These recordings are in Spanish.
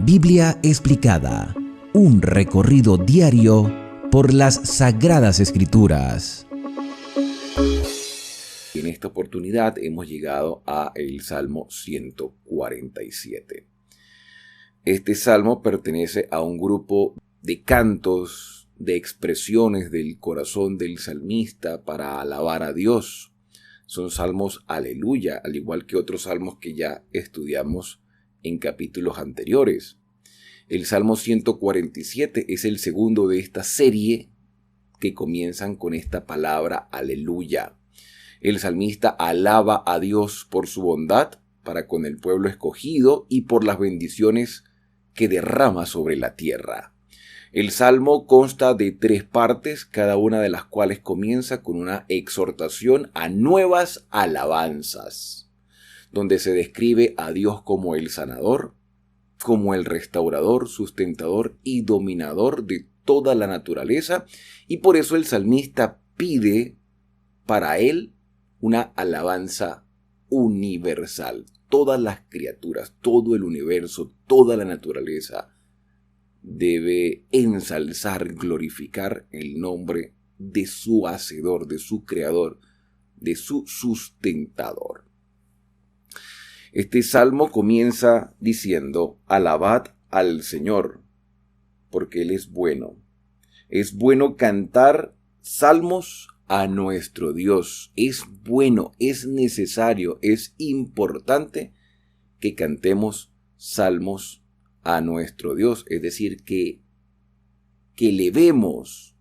Biblia explicada, un recorrido diario por las Sagradas Escrituras. En esta oportunidad hemos llegado a el Salmo 147. Este salmo pertenece a un grupo de cantos, de expresiones del corazón del salmista para alabar a Dios. Son salmos aleluya, al igual que otros salmos que ya estudiamos en capítulos anteriores. El Salmo 147 es el segundo de esta serie que comienzan con esta palabra aleluya. El salmista alaba a Dios por su bondad para con el pueblo escogido y por las bendiciones que derrama sobre la tierra. El salmo consta de 3 partes, cada una de las cuales comienza con una exhortación a nuevas alabanzas, donde se describe a Dios como el sanador, como el restaurador, sustentador y dominador de toda la naturaleza, y por eso el salmista pide para él una alabanza universal. Todas las criaturas, todo el universo, toda la naturaleza debe ensalzar, glorificar el nombre de su hacedor, de su creador, de su sustentador. Este salmo comienza diciendo: alabad al Señor, porque Él es bueno. Es bueno cantar salmos a nuestro Dios. Es bueno, es necesario, es importante que cantemos salmos a nuestro Dios. Es decir, que elevemos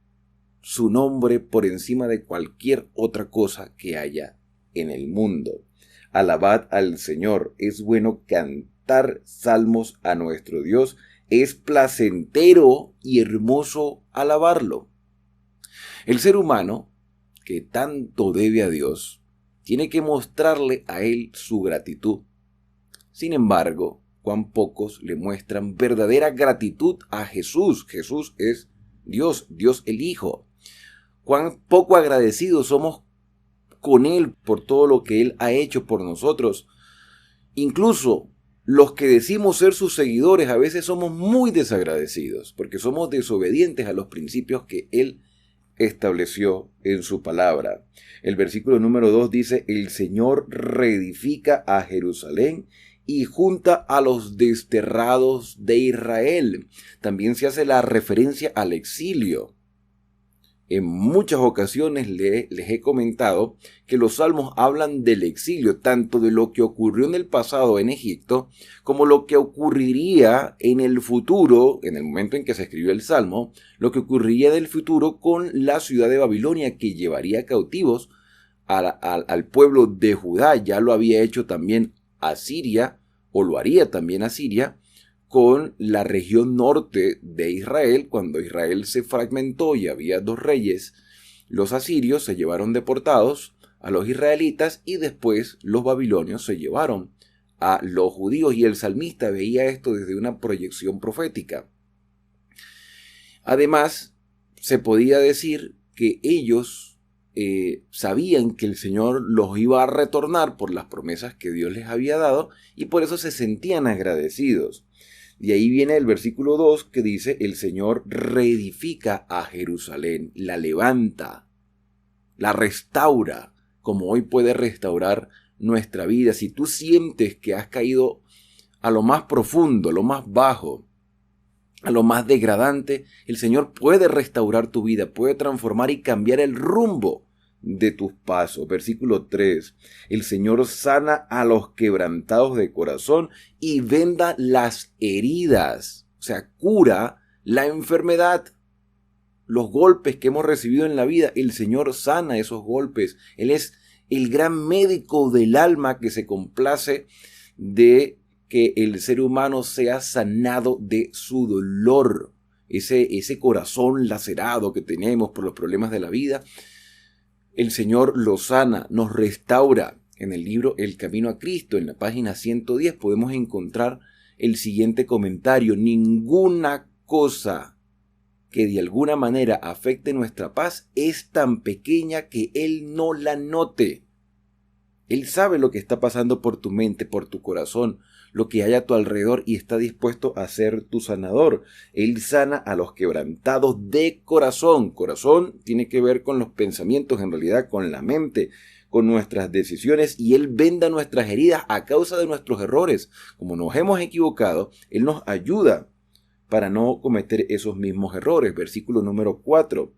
su nombre por encima de cualquier otra cosa que haya en el mundo. Alabad al Señor. Es bueno cantar salmos a nuestro Dios. Es placentero y hermoso alabarlo. El ser humano, que tanto debe a Dios, tiene que mostrarle a Él su gratitud. Sin embargo, cuán pocos le muestran verdadera gratitud a Jesús. Jesús es Dios, Dios el Hijo. Cuán poco agradecidos somos con Él por todo lo que Él ha hecho por nosotros. Incluso los que decimos ser sus seguidores a veces somos muy desagradecidos porque somos desobedientes a los principios que Él estableció en su palabra. El versículo número 2 dice: el Señor reedifica a Jerusalén y junta a los desterrados de Israel. También se hace la referencia al exilio. En muchas ocasiones les he comentado que los salmos hablan del exilio, tanto de lo que ocurrió en el pasado en Egipto, como lo que ocurriría en el futuro, en el momento en que se escribió el salmo, lo que ocurriría en el futuro con la ciudad de Babilonia, que llevaría cautivos al pueblo de Judá. Ya lo había hecho también Asiria, o lo haría también Asiria, con la región norte de Israel. Cuando Israel se fragmentó y había 2 reyes, los asirios se llevaron deportados a los israelitas y después los babilonios se llevaron a los judíos, y el salmista veía esto desde una proyección profética. Además, se podía decir que ellos sabían que el Señor los iba a retornar por las promesas que Dios les había dado, y por eso se sentían agradecidos. De ahí viene el versículo 2 que dice: el Señor reedifica a Jerusalén, la levanta, la restaura, como hoy puede restaurar nuestra vida. Si tú sientes que has caído a lo más profundo, a lo más bajo, a lo más degradante, el Señor puede restaurar tu vida, puede transformar y cambiar el rumbo de tus pasos. Versículo 3. El Señor sana a los quebrantados de corazón y venda las heridas. O sea, cura la enfermedad. Los golpes que hemos recibido en la vida, el Señor sana esos golpes. Él es el gran médico del alma que se complace de que el ser humano sea sanado de su dolor. Ese corazón lacerado que tenemos por los problemas de la vida, el Señor lo sana, nos restaura. En el libro El Camino a Cristo, en la página 110, podemos encontrar el siguiente comentario: ninguna cosa que de alguna manera afecte nuestra paz es tan pequeña que Él no la note. Él sabe lo que está pasando por tu mente, por tu corazón, lo que hay a tu alrededor y está dispuesto a ser tu sanador. Él sana a los quebrantados de corazón. Corazón tiene que ver con los pensamientos, en realidad con la mente, con nuestras decisiones, y Él venda nuestras heridas a causa de nuestros errores. Como nos hemos equivocado, Él nos ayuda para no cometer esos mismos errores. Versículo número 4.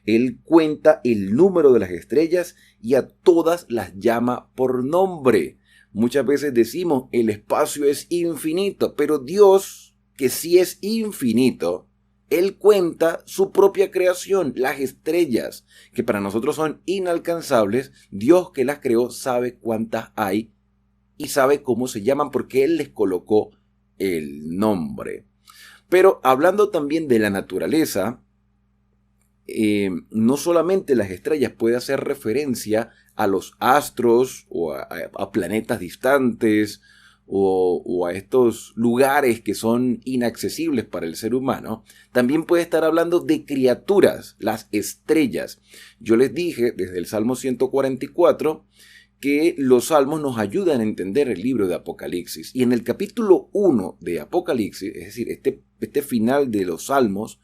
Él cuenta el número de las estrellas y a todas las llama por nombre. Muchas veces decimos, el espacio es infinito, pero Dios, que sí es infinito, Él cuenta su propia creación, las estrellas, que para nosotros son inalcanzables. Dios, que las creó, sabe cuántas hay y sabe cómo se llaman porque Él les colocó el nombre. Pero hablando también de la naturaleza, no solamente las estrellas, puede hacer referencia a los astros o a planetas distantes o a estos lugares que son inaccesibles para el ser humano. También puede estar hablando de criaturas, las estrellas. Yo les dije desde el Salmo 144 que los salmos nos ayudan a entender el libro de Apocalipsis. Y en el capítulo 1 de Apocalipsis, es decir, este final de los salmos,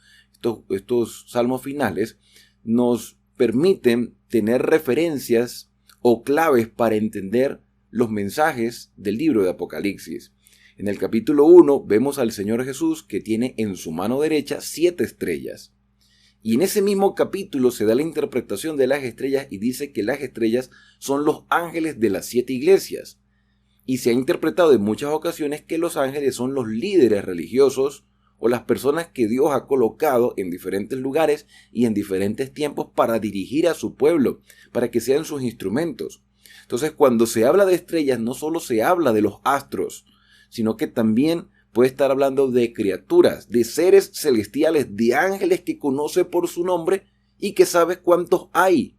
estos salmos finales, nos permiten tener referencias o claves para entender los mensajes del libro de Apocalipsis. En el capítulo 1 vemos al Señor Jesús que tiene en su mano derecha 7 estrellas. Y en ese mismo capítulo se da la interpretación de las estrellas y dice que las estrellas son los ángeles de las 7 iglesias. Y se ha interpretado en muchas ocasiones que los ángeles son los líderes religiosos o las personas que Dios ha colocado en diferentes lugares y en diferentes tiempos para dirigir a su pueblo, para que sean sus instrumentos. Entonces, cuando se habla de estrellas, no solo se habla de los astros, sino que también puede estar hablando de criaturas, de seres celestiales, de ángeles que conoce por su nombre y que sabe cuántos hay.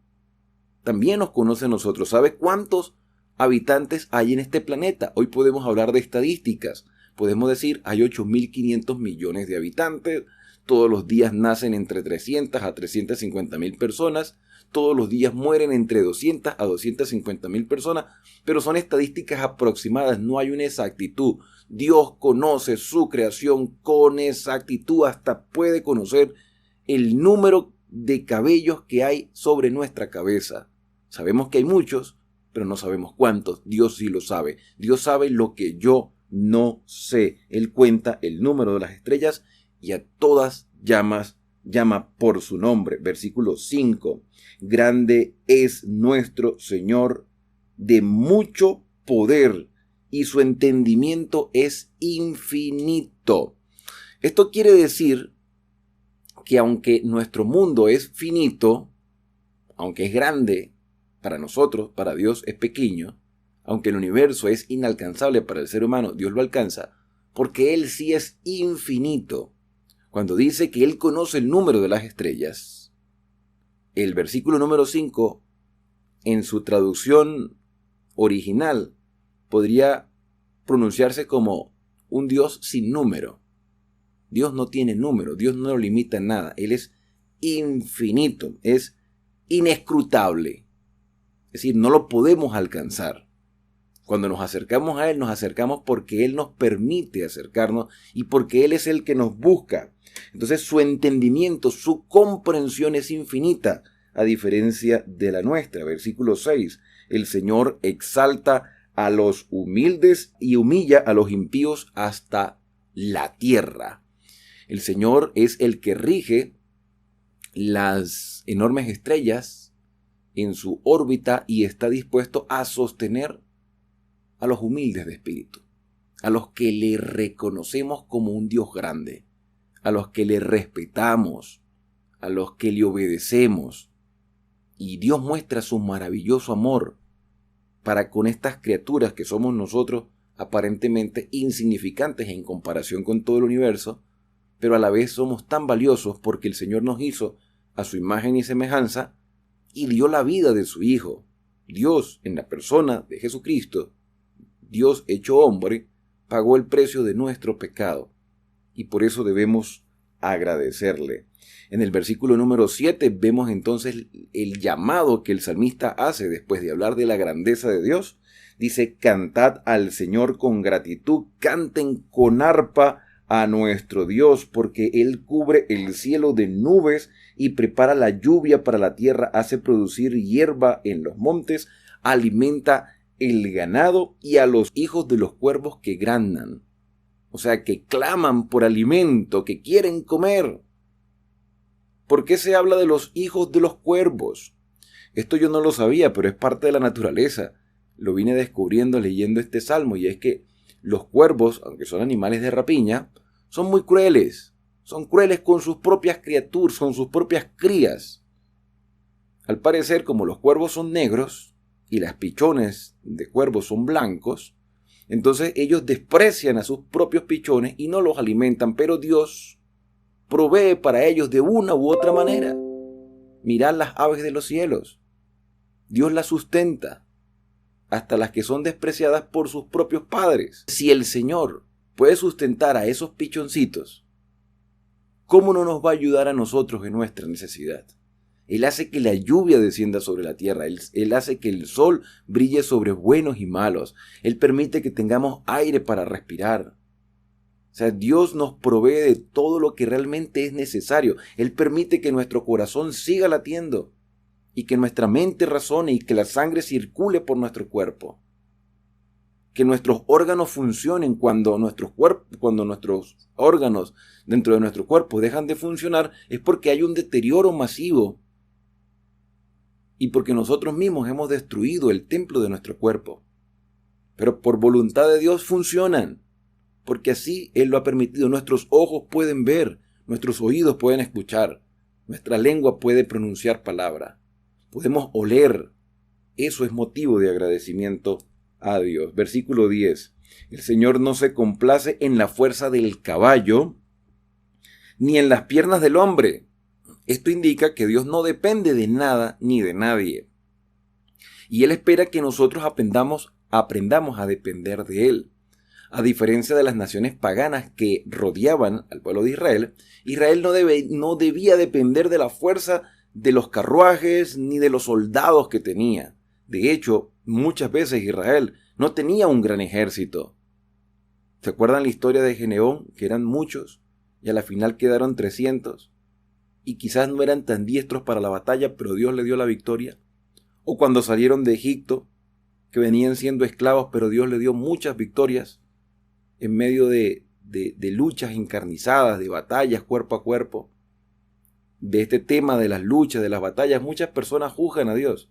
También nos conoce a nosotros, sabe cuántos habitantes hay en este planeta. Hoy podemos hablar de estadísticas. Podemos decir, hay 8.500 millones de habitantes, todos los días nacen entre 300 a 350.000 personas, todos los días mueren entre 200 a 250.000 personas, pero son estadísticas aproximadas, no hay una exactitud. Dios conoce su creación con exactitud, hasta puede conocer el número de cabellos que hay sobre nuestra cabeza. Sabemos que hay muchos, pero no sabemos cuántos. Dios sí lo sabe. Dios sabe lo que yo no sé. Él cuenta el número de las estrellas y a todas llama por su nombre. Versículo 5. Grande es nuestro Señor, de mucho poder, y su entendimiento es infinito. Esto quiere decir que aunque nuestro mundo es finito, aunque es grande para nosotros, para Dios es pequeño, aunque el universo es inalcanzable para el ser humano, Dios lo alcanza, porque Él sí es infinito. Cuando dice que Él conoce el número de las estrellas, el versículo número 5, en su traducción original, podría pronunciarse como un Dios sin número. Dios no tiene número, Dios no lo limita en nada. Él es infinito, es inescrutable. Es decir, no lo podemos alcanzar. Cuando nos acercamos a Él, nos acercamos porque Él nos permite acercarnos y porque Él es el que nos busca. Entonces su entendimiento, su comprensión es infinita, a diferencia de la nuestra. Versículo 6. El Señor exalta a los humildes y humilla a los impíos hasta la tierra. El Señor es el que rige las enormes estrellas en su órbita y está dispuesto a sostener a los humildes de espíritu, a los que le reconocemos como un Dios grande, a los que le respetamos, a los que le obedecemos. Y Dios muestra su maravilloso amor para con estas criaturas que somos nosotros, aparentemente insignificantes en comparación con todo el universo, pero a la vez somos tan valiosos porque el Señor nos hizo a su imagen y semejanza y dio la vida de su Hijo. Dios, en la persona de Jesucristo, Dios hecho hombre, pagó el precio de nuestro pecado y por eso debemos agradecerle. En el versículo número 7 vemos entonces el llamado que el salmista hace después de hablar de la grandeza de Dios. Dice, cantad al Señor con gratitud, canten con arpa a nuestro Dios, porque Él cubre el cielo de nubes y prepara la lluvia para la tierra, hace producir hierba en los montes, alimenta el ganado y a los hijos de los cuervos que graznan. O sea, que claman por alimento, que quieren comer. ¿Por qué se habla de los hijos de los cuervos? Esto yo no lo sabía, pero es parte de la naturaleza. Lo vine descubriendo leyendo este salmo, y es que los cuervos, aunque son animales de rapiña, son muy crueles. Son crueles con sus propias criaturas, con sus propias crías. Al parecer, como los cuervos son negros y las pichones de cuervos son blancos, entonces ellos desprecian a sus propios pichones y no los alimentan, pero Dios provee para ellos de una u otra manera. Mirad las aves de los cielos. Dios las sustenta, hasta las que son despreciadas por sus propios padres. Si el Señor puede sustentar a esos pichoncitos, ¿cómo no nos va a ayudar a nosotros en nuestra necesidad? Él hace que la lluvia descienda sobre la tierra. Él hace que el sol brille sobre buenos y malos. Él permite que tengamos aire para respirar. O sea, Dios nos provee de todo lo que realmente es necesario. Él permite que nuestro corazón siga latiendo y que nuestra mente razone y que la sangre circule por nuestro cuerpo. Que nuestros órganos funcionen cuando nuestros órganos dentro de nuestro cuerpo dejan de funcionar, es porque hay un deterioro masivo y porque nosotros mismos hemos destruido el templo de nuestro cuerpo. Pero por voluntad de Dios funcionan, porque así Él lo ha permitido. Nuestros ojos pueden ver, nuestros oídos pueden escuchar, nuestra lengua puede pronunciar palabra, podemos oler. Eso es motivo de agradecimiento a Dios. Versículo 10. El Señor no se complace en la fuerza del caballo, ni en las piernas del hombre. Esto indica que Dios no depende de nada ni de nadie. Y Él espera que nosotros aprendamos a depender de Él. A diferencia de las naciones paganas que rodeaban al pueblo de Israel, Israel no debía depender de la fuerza de los carruajes ni de los soldados que tenía. De hecho, muchas veces Israel no tenía un gran ejército. ¿Se acuerdan la historia de Gedeón? Que eran muchos y a la final quedaron 300 y quizás no eran tan diestros para la batalla, pero Dios le dio la victoria. O cuando salieron de Egipto, que venían siendo esclavos, pero Dios le dio muchas victorias en medio de luchas encarnizadas, de batallas cuerpo a cuerpo. De este tema de las luchas, de las batallas, muchas personas juzgan a Dios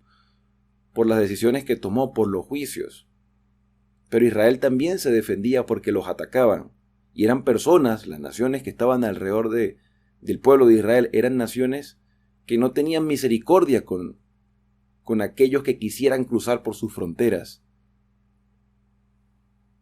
por las decisiones que tomó, por los juicios. Pero Israel también se defendía porque los atacaban. Y eran personas, las naciones que estaban alrededor del pueblo de Israel, eran naciones que no tenían misericordia con aquellos que quisieran cruzar por sus fronteras.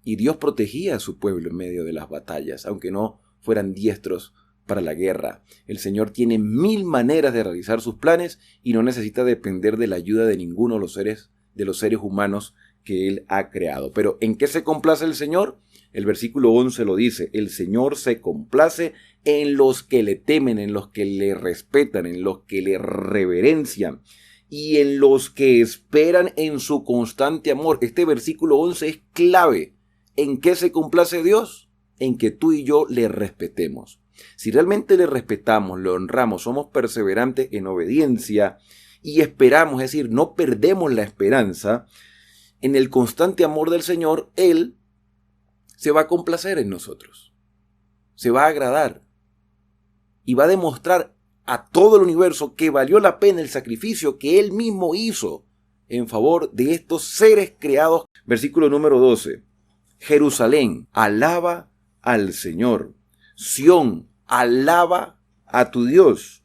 Y Dios protegía a su pueblo en medio de las batallas, aunque no fueran diestros para la guerra. El Señor tiene 1000 maneras de realizar sus planes y no necesita depender de la ayuda de ninguno de los seres humanos que Él ha creado. Pero ¿en qué se complace el Señor? El versículo 11 lo dice: el Señor se complace en los que le temen, en los que le respetan, en los que le reverencian y en los que esperan en su constante amor. Este versículo 11 es clave. ¿En qué se complace Dios? En que tú y yo le respetemos. Si realmente le respetamos, le honramos, somos perseverantes en obediencia y esperamos, es decir, no perdemos la esperanza en el constante amor del Señor, Él se va a complacer en nosotros, se va a agradar y va a demostrar a todo el universo que valió la pena el sacrificio que Él mismo hizo en favor de estos seres creados. Versículo número 12. Jerusalén, alaba al Señor. Sión, alaba a tu Dios,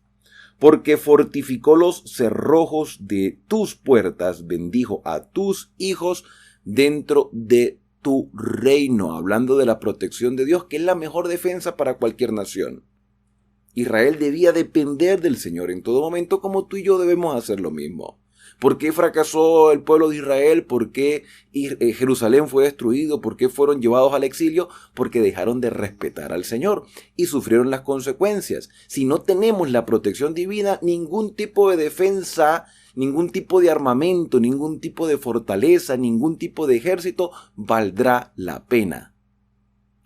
porque fortificó los cerrojos de tus puertas, bendijo a tus hijos dentro de tu reino. Hablando de la protección de Dios, que es la mejor defensa para cualquier nación. Israel debía depender del Señor en todo momento, como tú y yo debemos hacer lo mismo. ¿Por qué fracasó el pueblo de Israel? ¿Por qué Jerusalén fue destruido? ¿Por qué fueron llevados al exilio? Porque dejaron de respetar al Señor y sufrieron las consecuencias. Si no tenemos la protección divina, ningún tipo de defensa, ningún tipo de armamento, ningún tipo de fortaleza, ningún tipo de ejército valdrá la pena.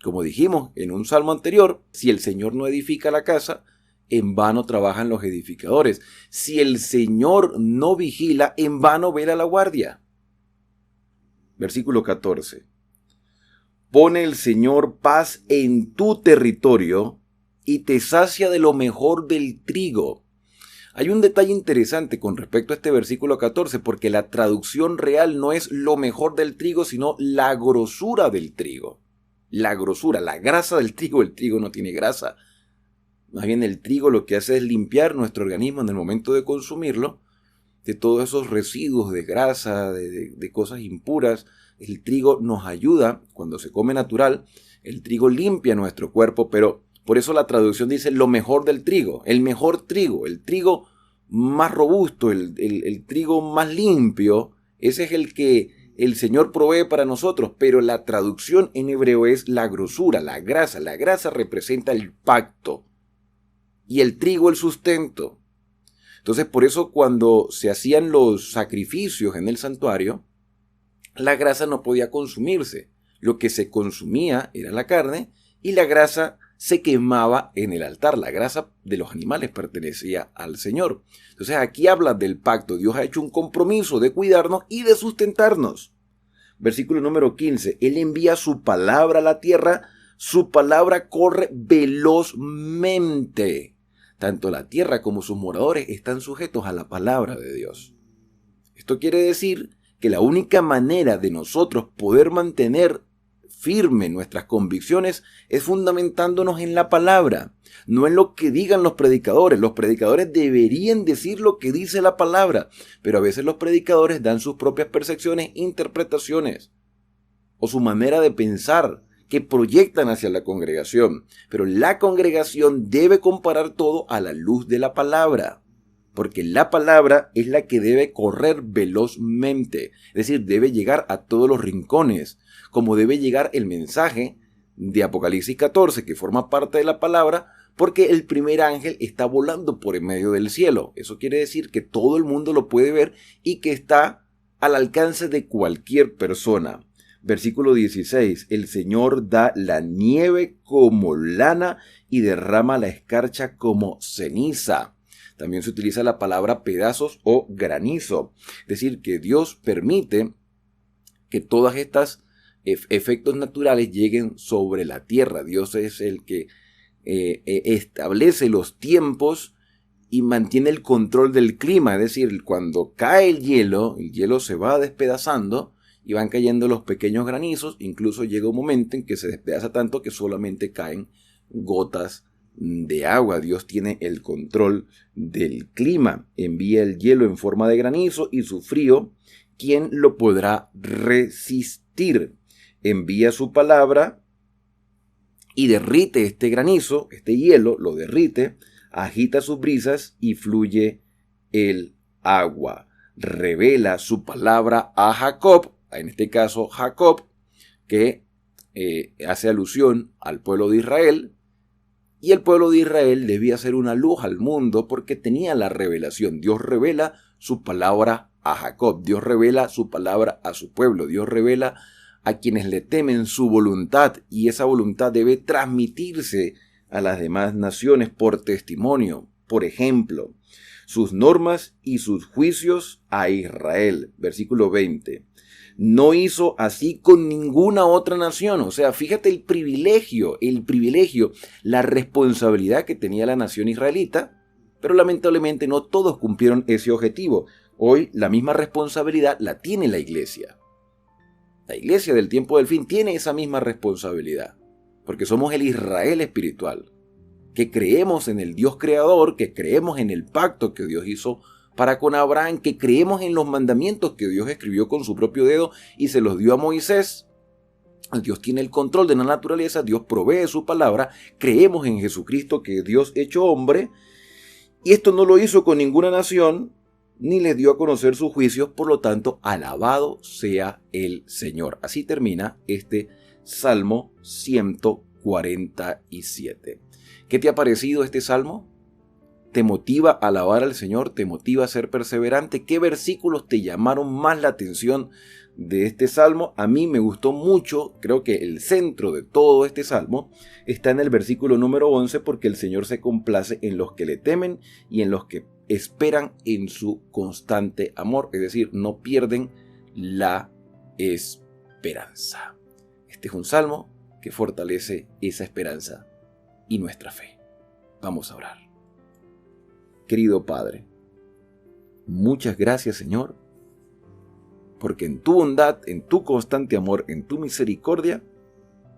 Como dijimos en un salmo anterior, si el Señor no edifica la casa, en vano trabajan los edificadores. Si el Señor no vigila, en vano vela la guardia. Versículo 14. Pone el Señor paz en tu territorio y te sacia de lo mejor del trigo. Hay un detalle interesante con respecto a este versículo 14, porque la traducción real no es lo mejor del trigo, sino la grosura del trigo. La grosura, la grasa del trigo. El trigo no tiene grasa. Más bien el trigo lo que hace es limpiar nuestro organismo en el momento de consumirlo de todos esos residuos de grasa, de cosas impuras. El trigo nos ayuda, cuando se come natural, el trigo limpia nuestro cuerpo, pero por eso la traducción dice lo mejor del trigo, el mejor trigo, el trigo más robusto, el trigo más limpio, ese es el que el Señor provee para nosotros, pero la traducción en hebreo es la grosura, la grasa. La grasa representa el pacto y el trigo el sustento. Entonces, por eso cuando se hacían los sacrificios en el santuario, la grasa no podía consumirse. Lo que se consumía era la carne y la grasa se quemaba en el altar. La grasa de los animales pertenecía al Señor. Entonces aquí habla del pacto. Dios ha hecho un compromiso de cuidarnos y de sustentarnos. Versículo número 15. Él envía su palabra a la tierra. Su palabra corre velozmente. Tanto la tierra como sus moradores están sujetos a la palabra de Dios. Esto quiere decir que la única manera de nosotros poder mantener firme nuestras convicciones es fundamentándonos en la palabra, no en lo que digan los predicadores. Los predicadores deberían decir lo que dice la palabra, pero a veces los predicadores dan sus propias percepciones, interpretaciones o su manera de pensar que proyectan hacia la congregación. Pero la congregación debe comparar todo a la luz de la palabra, porque la palabra es la que debe correr velozmente, es decir, debe llegar a todos los rincones, como debe llegar el mensaje de Apocalipsis 14, que forma parte de la palabra, porque el primer ángel está volando por en medio del cielo. Eso quiere decir que todo el mundo lo puede ver y que está al alcance de cualquier persona. Versículo 16. El Señor da la nieve como lana y derrama la escarcha como ceniza. También se utiliza la palabra pedazos o granizo. Es decir, que Dios permite que todas estas efectos naturales lleguen sobre la tierra. Dios es el que establece los tiempos y mantiene el control del clima. Es decir, cuando cae el hielo se va despedazando y van cayendo los pequeños granizos. Incluso llega un momento en que se despedaza tanto que solamente caen gotas de agua. Dios tiene el control del clima. Envía el hielo en forma de granizo y su frío, ¿quién lo podrá resistir? Envía su palabra y derrite este granizo, este hielo, lo derrite, agita sus brisas y fluye el agua. Revela su palabra a Jacob, en este caso Jacob, que hace alusión al pueblo de Israel, y el pueblo de Israel debía ser una luz al mundo porque tenía la revelación. Dios revela su palabra a Jacob, Dios revela su palabra a su pueblo, Dios revela a quienes le temen su voluntad, y esa voluntad debe transmitirse a las demás naciones por testimonio. Por ejemplo, sus normas y sus juicios a Israel. Versículo 20. No hizo así con ninguna otra nación. O sea, fíjate el privilegio, la responsabilidad que tenía la nación israelita, pero lamentablemente no todos cumplieron ese objetivo. Hoy la misma responsabilidad la tiene la iglesia. La iglesia del tiempo del fin tiene esa misma responsabilidad, porque somos el Israel espiritual, que creemos en el Dios creador, que creemos en el pacto que Dios hizo para con Abraham, que creemos en los mandamientos que Dios escribió con su propio dedo y se los dio a Moisés. Dios tiene el control de la naturaleza, Dios provee su palabra, creemos en Jesucristo, que es Dios hecho hombre, y esto no lo hizo con ninguna nación, ni les dio a conocer sus juicios, por lo tanto, alabado sea el Señor. Así termina este Salmo 147. ¿Qué te ha parecido este salmo? ¿Te motiva a alabar al Señor? ¿Te motiva a ser perseverante? ¿Qué versículos te llamaron más la atención de este salmo? A mí me gustó mucho, creo que el centro de todo este salmo está en el versículo número 11, porque el Señor se complace en los que le temen y en los que esperan en su constante amor, es decir, no pierden la esperanza. Este es un salmo que fortalece esa esperanza y nuestra fe. Vamos a orar. Querido Padre, muchas gracias, Señor, porque en tu bondad, en tu constante amor, en tu misericordia,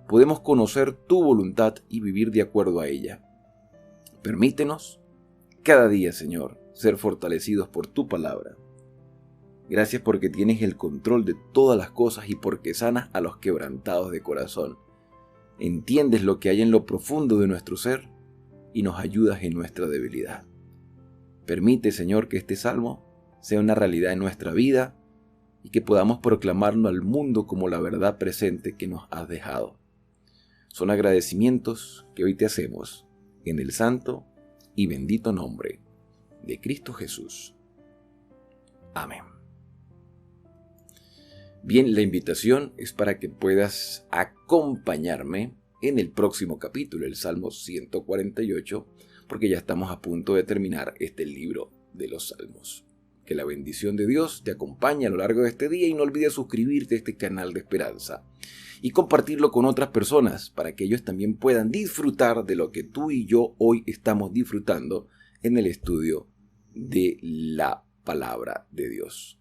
podemos conocer tu voluntad y vivir de acuerdo a ella. Permítenos cada día, Señor, ser fortalecidos por tu palabra. Gracias porque tienes el control de todas las cosas y porque sanas a los quebrantados de corazón. Entiendes lo que hay en lo profundo de nuestro ser y nos ayudas en nuestra debilidad. Permite, Señor, que este salmo sea una realidad en nuestra vida y que podamos proclamarlo al mundo como la verdad presente que nos has dejado. Son agradecimientos que hoy te hacemos en el santo y bendito nombre de Cristo Jesús. Amén. Bien, la invitación es para que puedas acompañarme en el próximo capítulo, el Salmo 148, porque ya estamos a punto de terminar este libro de los Salmos. Que la bendición de Dios te acompañe a lo largo de este día y no olvides suscribirte a este canal de esperanza y compartirlo con otras personas para que ellos también puedan disfrutar de lo que tú y yo hoy estamos disfrutando en el estudio de la palabra de Dios.